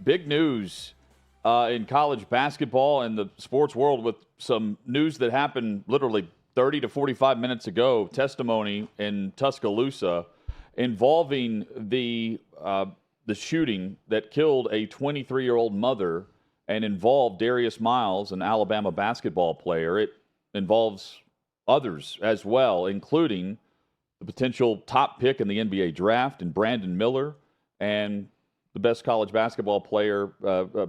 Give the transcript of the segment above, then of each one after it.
big news in college basketball and the sports world with some news that happened literally 30 to 45 minutes ago. Testimony in Tuscaloosa involving the shooting that killed a 23-year-old mother and involved Darius Miles, an Alabama basketball player. It involves others as well, including the potential top pick in the NBA draft and Brandon Miller, and the best college basketball player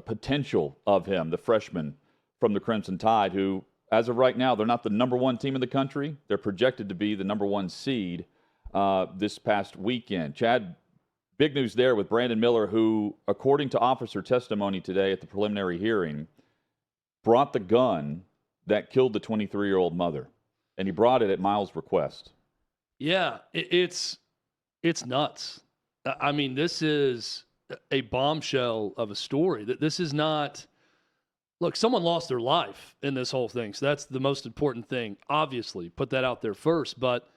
potential of him, the freshman from the Crimson Tide, who, as of right now, they're not the number one team in the country. They're projected to be the number one seed this past weekend. Chad, big news there with Brandon Miller, who, according to officer testimony today at the preliminary hearing, brought the gun that killed the 23-year-old mother, and he brought it at Miles' request. Yeah, it's nuts. I mean, this is a bombshell of a story. This is not – look, someone lost their life in this whole thing, so that's the most important thing. Obviously, put that out there first. But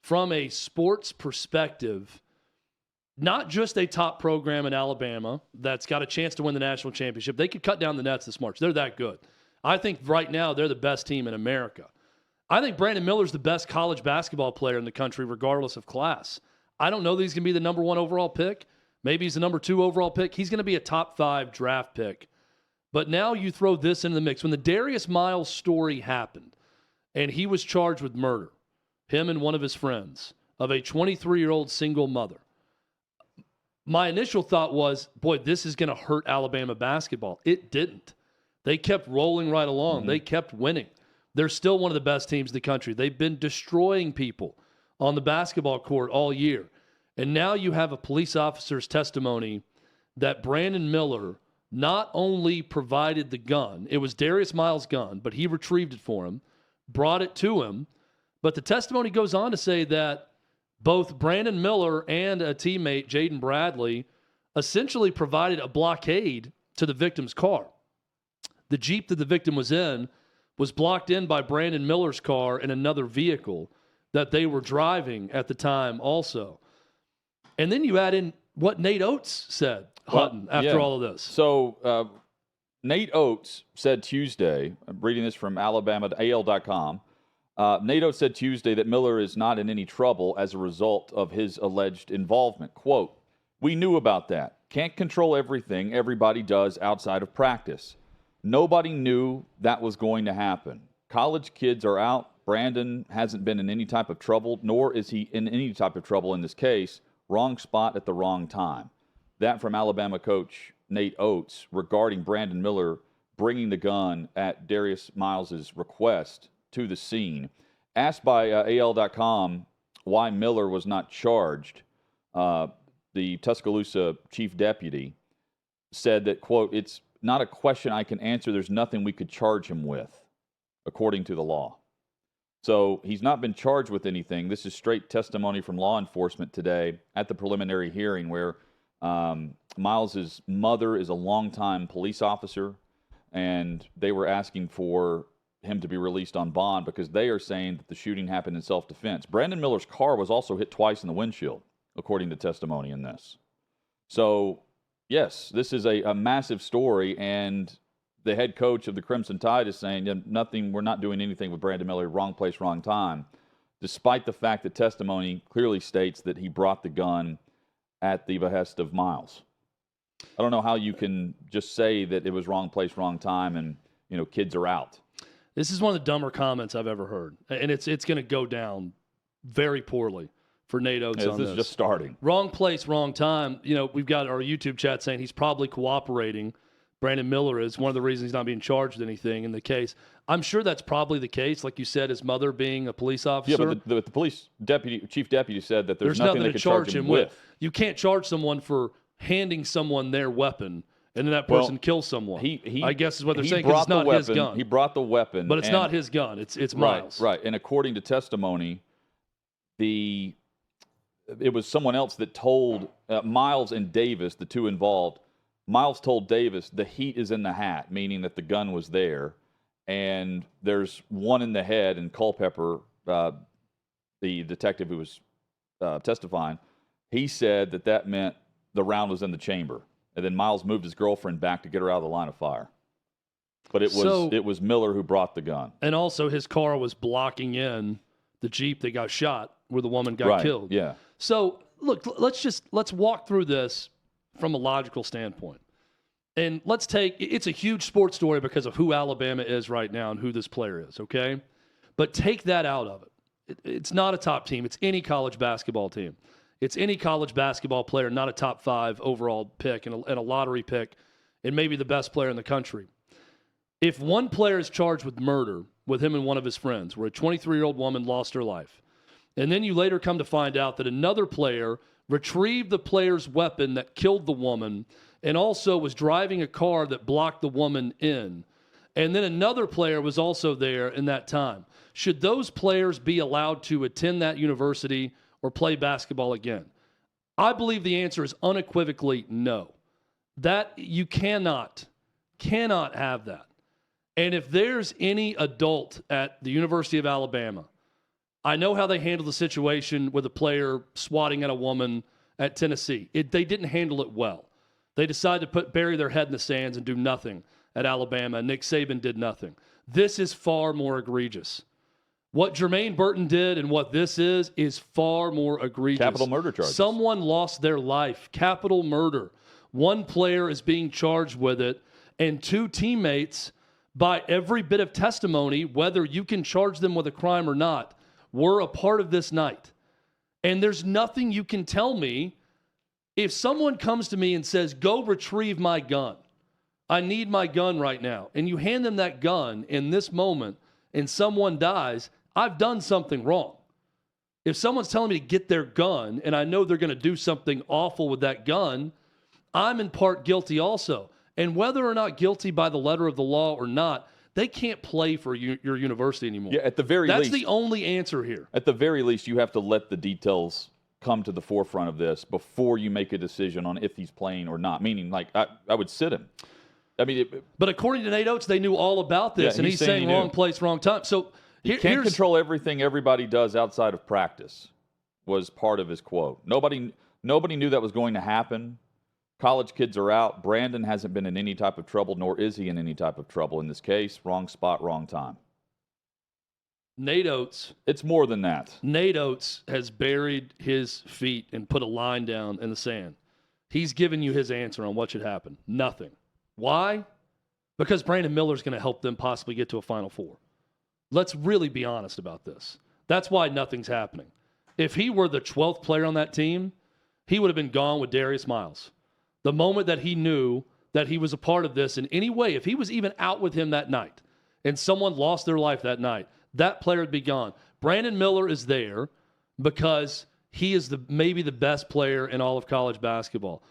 from a sports perspective, not just a top program in Alabama that's got a chance to win the national championship. They could cut down the nets this March. They're that good. I think right now they're the best team in America. I think Brandon Miller's the best college basketball player in the country regardless of class. I don't know that he's going to be the number one overall pick. Maybe he's the number two overall pick. He's going to be a top 5 draft pick. But now you throw this into the mix. When the Darius Miles story happened and he was charged with murder, him and one of his friends, of a 23-year-old single mother, my initial thought was, boy, this is going to hurt Alabama basketball. It didn't. They kept rolling right along. Mm-hmm. They kept winning. They're still one of the best teams in the country. They've been destroying people on the basketball court all year. And now you have a police officer's testimony that Brandon Miller not only provided the gun, it was Darius Miles' gun, but he retrieved it for him, brought it to him. But the testimony goes on to say that both Brandon Miller and a teammate, Jaden Bradley, essentially provided a blockade to the victim's car. The Jeep that the victim was in was blocked in by Brandon Miller's car and another vehicle that they were driving at the time also. And then you add in what Nate Oats said, Hutton, after all of this. So Nate Oats said Tuesday, I'm reading this from AL.com, Nate Oats said Tuesday that Miller is not in any trouble as a result of his alleged involvement. Quote, "We knew about that. Can't control everything everybody does outside of practice. Nobody knew that was going to happen. College kids are out. Brandon hasn't been in any type of trouble, nor is he in any type of trouble in this case. Wrong spot at the wrong time." That from Alabama coach Nate Oats regarding Brandon Miller bringing the gun at Darius Miles' request to the scene. Asked by AL.com why Miller was not charged, the Tuscaloosa chief deputy said that, quote, "It's not a question I can answer. There's nothing we could charge him with, according to the law." So he's not been charged with anything. This is straight testimony from law enforcement today at the preliminary hearing where Miles's mother is a longtime police officer, and they were asking for him to be released on bond because they are saying that the shooting happened in self-defense. Brandon Miller's car was also hit twice in the windshield, according to testimony in this. So, yes, this is a massive story, and the head coach of the Crimson Tide is saying, yeah, nothing, we're not doing anything with Brandon Miller, wrong place, wrong time, despite the fact that testimony clearly states that he brought the gun at the behest of Miles. I don't know how you can just say that it was wrong place, wrong time, and, kids are out. This is one of the dumber comments I've ever heard, and it's going to go down very poorly for Nate Oats on this. This is just starting. Wrong place, wrong time. We've got our YouTube chat saying he's probably cooperating. Brandon Miller is one of the reasons he's not being charged with anything in the case. I'm sure that's probably the case. Like you said, his mother being a police officer. Yeah, but the police chief deputy said that there's nothing they could charge him with. You can't charge someone for handing someone their weapon and then that person kills someone. I guess is what they're saying, because it's not his gun. He brought the weapon. But it's not his gun. It's Miles. Right. And according to testimony, it was someone else that told Miles and Davis, the two involved. Miles told Davis the heat is in the hat, meaning that the gun was there, and there's one in the head. And Culpepper, the detective who was testifying, he said that meant the round was in the chamber. and then Miles moved his girlfriend back to get her out of the line of fire. But it was Miller who brought the gun. And also his car was blocking in the Jeep that got shot where the woman got killed. Yeah. So, look, let's walk through this from a logical standpoint. And it's a huge sports story because of who Alabama is right now and who this player is, okay? But take that out of it. It's not a top team. It's any college basketball team. It's any college basketball player, not a top 5 overall pick and a lottery pick, and maybe the best player in the country. If one player is charged with murder with him and one of his friends, where a 23-year-old woman lost her life, and then you later come to find out that another player retrieved the player's weapon that killed the woman and also was driving a car that blocked the woman in, and then another player was also there in that time, should those players be allowed to attend that university or play basketball again? I believe the answer is unequivocally no. That you cannot have that. And if there's any adult at the University of Alabama, I know how they handled the situation with a player swatting at a woman at Tennessee. They didn't handle it well. They decided to bury their head in the sands and do nothing at Alabama, and Nick Saban did nothing. This is far more egregious. What Jermaine Burton did and what this is far more egregious. Capital murder charges. Someone lost their life. Capital murder. One player is being charged with it, and 2 teammates, by every bit of testimony, whether you can charge them with a crime or not, were a part of this night. And there's nothing you can tell me. If someone comes to me and says, go retrieve my gun, I need my gun right now, and you hand them that gun in this moment and someone dies, I've done something wrong. If someone's telling me to get their gun and I know they're going to do something awful with that gun, I'm in part guilty also. And whether or not guilty by the letter of the law or not, they can't play for your university anymore. Yeah, at the very least. That's the only answer here. At the very least, you have to let the details come to the forefront of this before you make a decision on if he's playing or not. Meaning, like, I would sit him. I mean, but according to Nate Oats, they knew all about this, and he's saying wrong place, wrong time. So you can't control everything everybody does outside of practice, was part of his quote. Nobody knew that was going to happen. College kids are out. Brandon hasn't been in any type of trouble, nor is he in any type of trouble in this case. Wrong spot, wrong time. Nate Oats. It's more than that. Nate Oats has buried his feet and put a line down in the sand. He's given you his answer on what should happen. Nothing. Why? Because Brandon Miller's going to help them possibly get to a Final Four. Let's really be honest about this. That's why nothing's happening. If he were the 12th player on that team, he would have been gone with Darius Miles. The moment that he knew that he was a part of this in any way, if he was even out with him that night and someone lost their life that night, that player would be gone. Brandon Miller is there because he is maybe the best player in all of college basketball.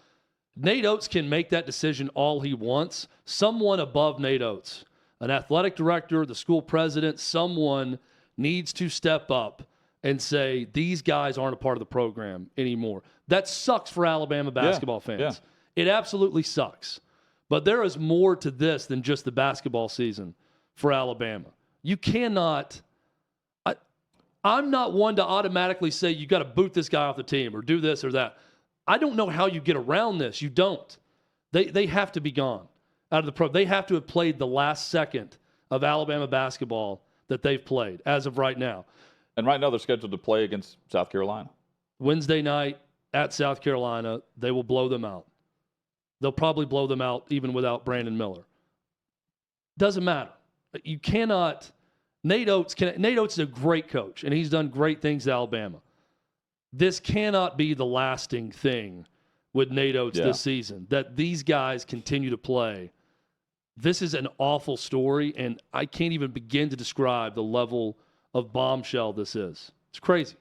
Nate Oats can make that decision all he wants. Someone above Nate Oats, an athletic director, the school president, someone needs to step up and say, these guys aren't a part of the program anymore. That sucks for Alabama basketball fans. Yeah. It absolutely sucks. But there is more to this than just the basketball season for Alabama. You cannot – I'm not one to automatically say you got to boot this guy off the team or do this or that. I don't know how you get around this. You don't. They have to be gone out of the pro. They have to have played the last second of Alabama basketball that they've played as of right now. And right now they're scheduled to play against South Carolina. Wednesday night at South Carolina, they will blow them out. They'll probably blow them out even without Brandon Miller. Doesn't matter. You cannot – Nate Oats is a great coach, and he's done great things at Alabama. This cannot be the lasting thing with Nate Oats this season, that these guys continue to play. This is an awful story, and I can't even begin to describe the level of bombshell this is. It's crazy.